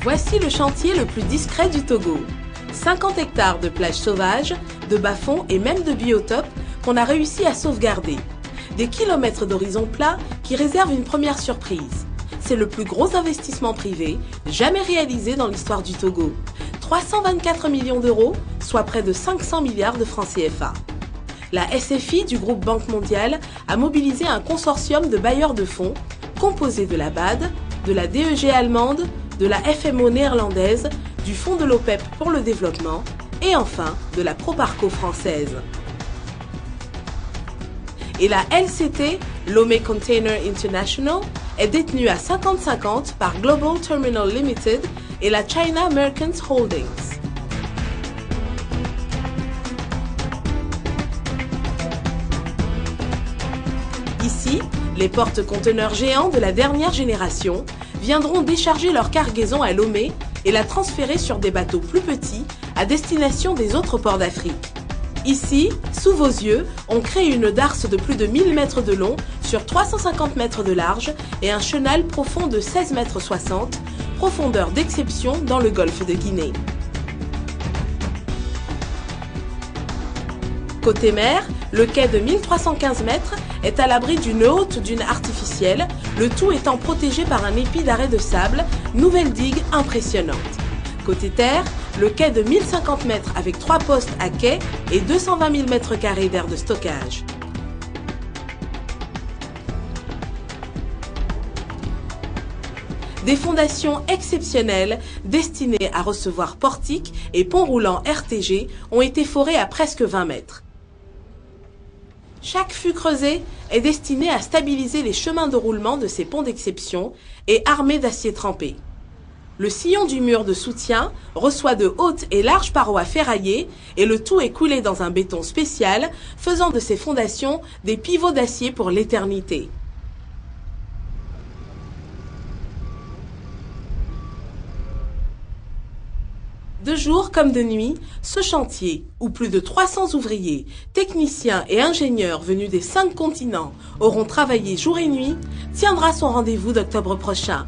Voici le chantier le plus discret du Togo. 50 hectares de plages sauvages, de bas-fonds et même de biotopes qu'on a réussi à sauvegarder. Des kilomètres d'horizon plat qui réservent une première surprise. C'est le plus gros investissement privé jamais réalisé dans l'histoire du Togo. 324 millions d'euros, soit près de 500 milliards de francs CFA. La SFI du groupe Banque mondiale a mobilisé un consortium de bailleurs de fonds composé de la BAD, de la DEG allemande, de la FMO néerlandaise, du Fonds de l'OPEP pour le développement et enfin de la Proparco française. Et la LCT, Lomé Container International, est détenue à 50-50 par Global Terminal Limited et la China Merchants Holdings. Ici, les porte-conteneurs géants de la dernière génération viendront décharger leur cargaison à Lomé et la transférer sur des bateaux plus petits à destination des autres ports d'Afrique. Ici, sous vos yeux, on crée une darse de plus de 1000 mètres de long sur 350 mètres de large et un chenal profond de 16,60 mètres, profondeur d'exception dans le golfe de Guinée. Côté mer, le quai de 1315 mètres est à l'abri d'une haute dune artificielle, le tout étant protégé par un épi d'arrêt de sable, nouvelle digue impressionnante. Côté terre, le quai de 1050 mètres avec 3 postes à quai et 220 000 mètres carrés d'aire de stockage. Des fondations exceptionnelles destinées à recevoir portiques et ponts roulants RTG ont été forées à presque 20 mètres. Chaque fût creusé est destiné à stabiliser les chemins de roulement de ces ponts d'exception et armés d'acier trempé. Le sillon du mur de soutien reçoit de hautes et larges parois ferraillées et le tout est coulé dans un béton spécial, faisant de ces fondations des pivots d'acier pour l'éternité. De jour comme de nuit, ce chantier, où plus de 300 ouvriers, techniciens et ingénieurs venus des 5 continents auront travaillé jour et nuit, tiendra son rendez-vous d'octobre prochain.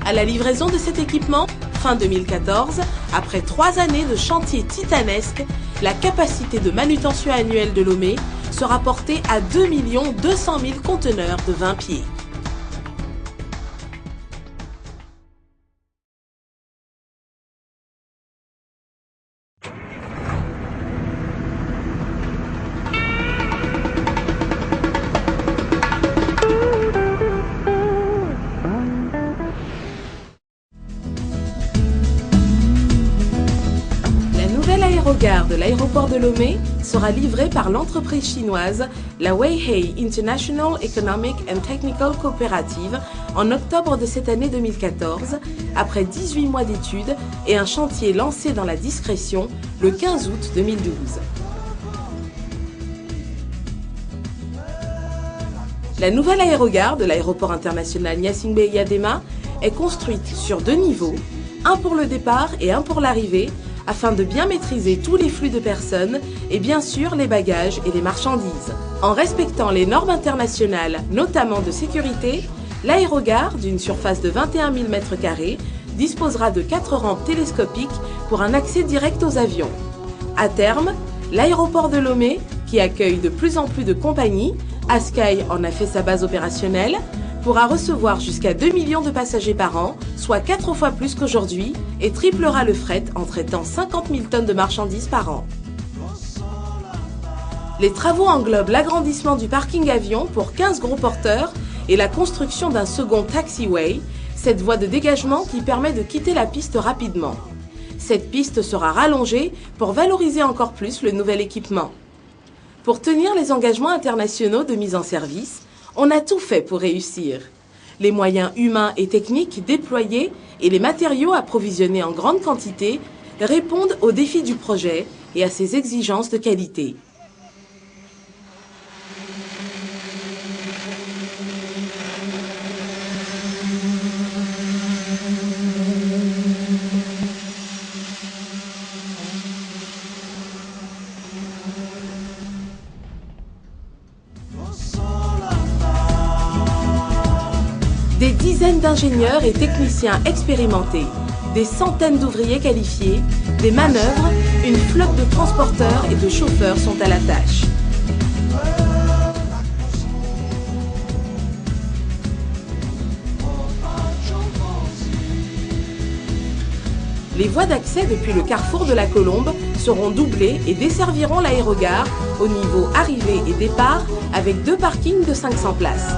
À la livraison de cet équipement, fin 2014, après 3 années de chantier titanesque, la capacité de manutention annuelle de Lomé sera portée à 2 200 000 conteneurs de 20 pieds. L'aérogare de l'aéroport de Lomé sera livrée par l'entreprise chinoise la Weihai International Economic and Technical Cooperative en octobre de cette année 2014, après 18 mois d'études et un chantier lancé dans la discrétion le 15 août 2012. La nouvelle aérogare de l'aéroport international Gnassingbé Eyadema est construite sur 2 niveaux, un pour le départ et un pour l'arrivée, afin de bien maîtriser tous les flux de personnes et bien sûr les bagages et les marchandises. En respectant les normes internationales, notamment de sécurité, l'aérogare, d'une surface de 21 000 m², disposera de 4 rampes télescopiques pour un accès direct aux avions. À terme, l'aéroport de Lomé, qui accueille de plus en plus de compagnies, Askai en a fait sa base opérationnelle, pourra recevoir jusqu'à 2 millions de passagers par an, soit 4 fois plus qu'aujourd'hui, et triplera le fret en traitant 50 000 tonnes de marchandises par an. Les travaux englobent l'agrandissement du parking avion pour 15 gros porteurs et la construction d'un second taxiway, cette voie de dégagement qui permet de quitter la piste rapidement. Cette piste sera rallongée pour valoriser encore plus le nouvel équipement. Pour tenir les engagements internationaux de mise en service, on a tout fait pour réussir. Les moyens humains et techniques déployés et les matériaux approvisionnés en grande quantité répondent aux défis du projet et à ses exigences de qualité. Des dizaines d'ingénieurs et techniciens expérimentés, des centaines d'ouvriers qualifiés, des manœuvres, une flotte de transporteurs et de chauffeurs sont à la tâche. Les voies d'accès depuis le carrefour de la Colombe seront doublées et desserviront l'aérogare au niveau arrivée et départ avec 2 parkings de 500 places.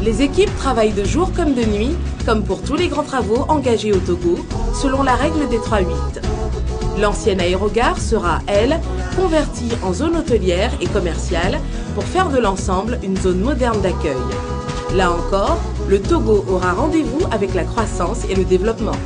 Les équipes travaillent de jour comme de nuit, comme pour tous les grands travaux engagés au Togo, selon la règle des 3-8. L'ancienne aérogare sera, elle, convertie en zone hôtelière et commerciale pour faire de l'ensemble une zone moderne d'accueil. Là encore, le Togo aura rendez-vous avec la croissance et le développement.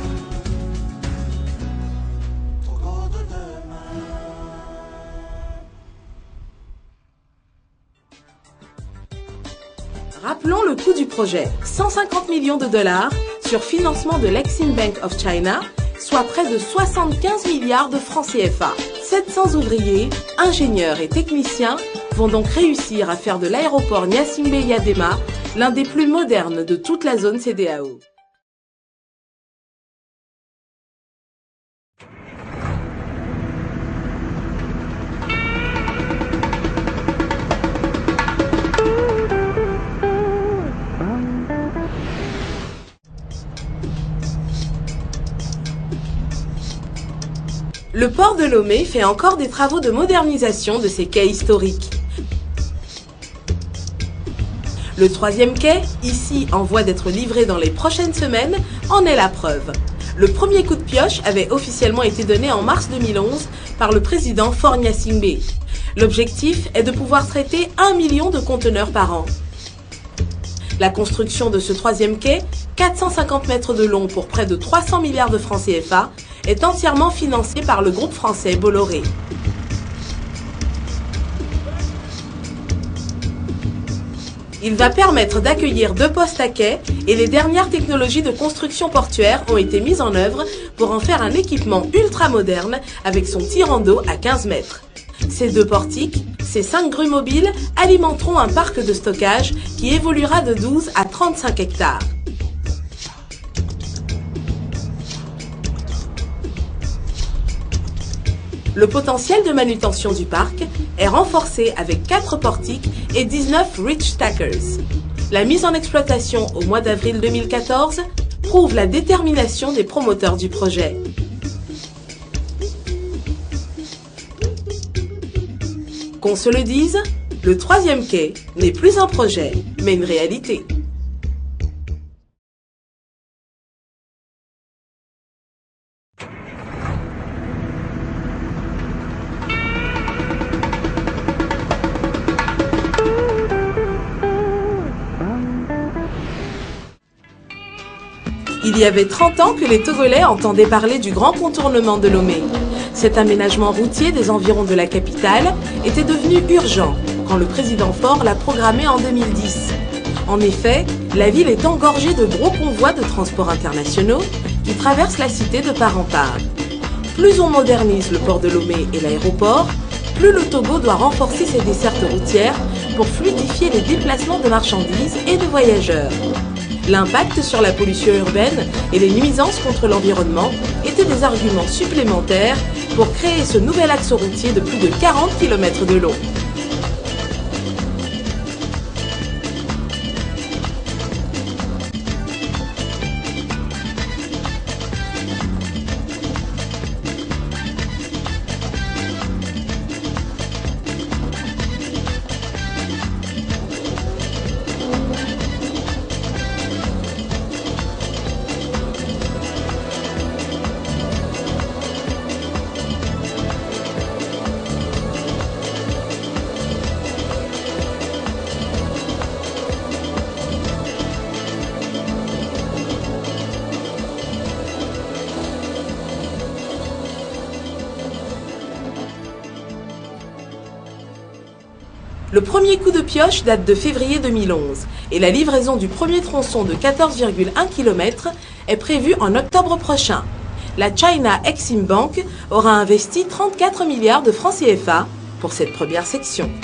Rappelons le coût du projet, 150 millions de dollars sur financement de l'Exim Bank of China, soit près de 75 milliards de francs CFA. 700 ouvriers, ingénieurs et techniciens vont donc réussir à faire de l'aéroport Gnassingbé-Yadema l'un des plus modernes de toute la zone CEDEAO. Le port de Lomé fait encore des travaux de modernisation de ses quais historiques. Le 3e quai, ici en voie d'être livré dans les prochaines semaines, en est la preuve. Le premier coup de pioche avait officiellement été donné en mars 2011 par le président Faure Gnassingbé. L'objectif est de pouvoir traiter 1 million de conteneurs par an. La construction de ce 3e quai, 450 mètres de long pour près de 300 milliards de francs CFA, est entièrement financée par le groupe français Bolloré. Il va permettre d'accueillir 2 postes à quai et les dernières technologies de construction portuaire ont été mises en œuvre pour en faire un équipement ultra moderne avec son tirant d'eau à 15 mètres. Ces 2 portiques, ces 5 grues mobiles alimenteront un parc de stockage qui évoluera de 12 à 35 hectares. Le potentiel de manutention du parc est renforcé avec 4 portiques et 19 reach stackers. La mise en exploitation au mois d'avril 2014 prouve la détermination des promoteurs du projet. Qu'on se le dise, le 3e quai n'est plus un projet, mais une réalité. Il y avait 30 ans que les Togolais entendaient parler du grand contournement de Lomé. Cet aménagement routier des environs de la capitale était devenu urgent quand le président Faure l'a programmé en 2010. En effet, la ville est engorgée de gros convois de transports internationaux qui traversent la cité de part en part. Plus on modernise le port de Lomé et l'aéroport, plus le Togo doit renforcer ses dessertes routières pour fluidifier les déplacements de marchandises et de voyageurs. L'impact sur la pollution urbaine et les nuisances contre l'environnement étaient des arguments supplémentaires pour créer ce nouvel axe routier de plus de 40 km de long. Le premier coup de pioche date de février 2011 et la livraison du premier tronçon de 14,1 km est prévue en octobre prochain. La China Exim Bank aura investi 34 milliards de francs CFA pour cette première section. «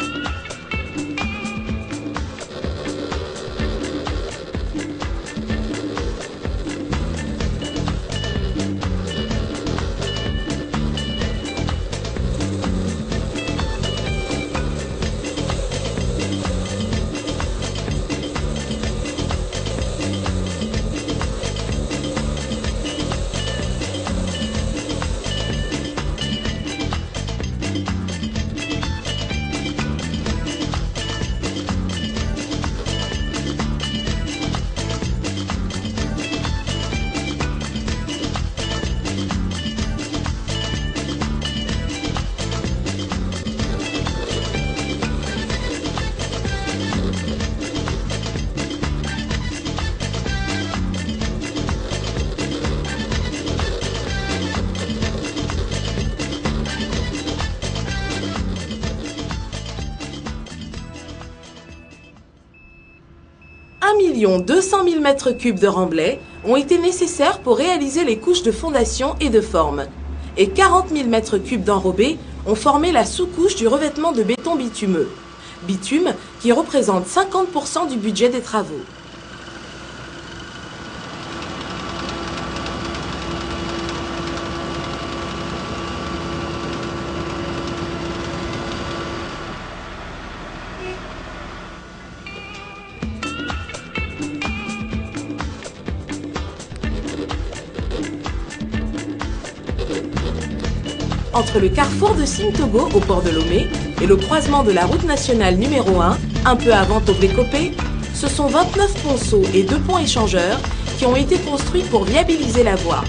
1,2 million m3 de remblai ont été nécessaires pour réaliser les couches de fondation et de forme. Et 40 000 m3 d'enrobés ont formé la sous-couche du revêtement de béton bitumeux. Bitume qui représente 50% du budget des travaux. Entre le carrefour de Sintogo au port de Lomé et le croisement de la route nationale numéro 1, un peu avant Toblécopé, ce sont 29 ponceaux et 2 ponts échangeurs qui ont été construits pour viabiliser la voie.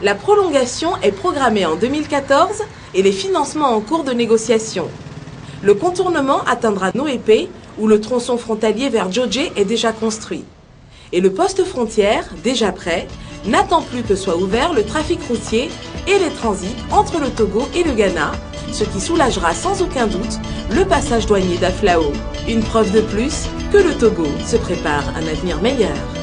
La prolongation est programmée en 2014 et les financements en cours de négociation. Le contournement atteindra Noépé, où le tronçon frontalier vers Djodje est déjà construit. Et le poste frontière, déjà prêt, n'attend plus que soit ouvert le trafic routier et les transits entre le Togo et le Ghana, ce qui soulagera sans aucun doute le passage douanier d'Aflao. Une preuve de plus que le Togo se prépare un avenir meilleur.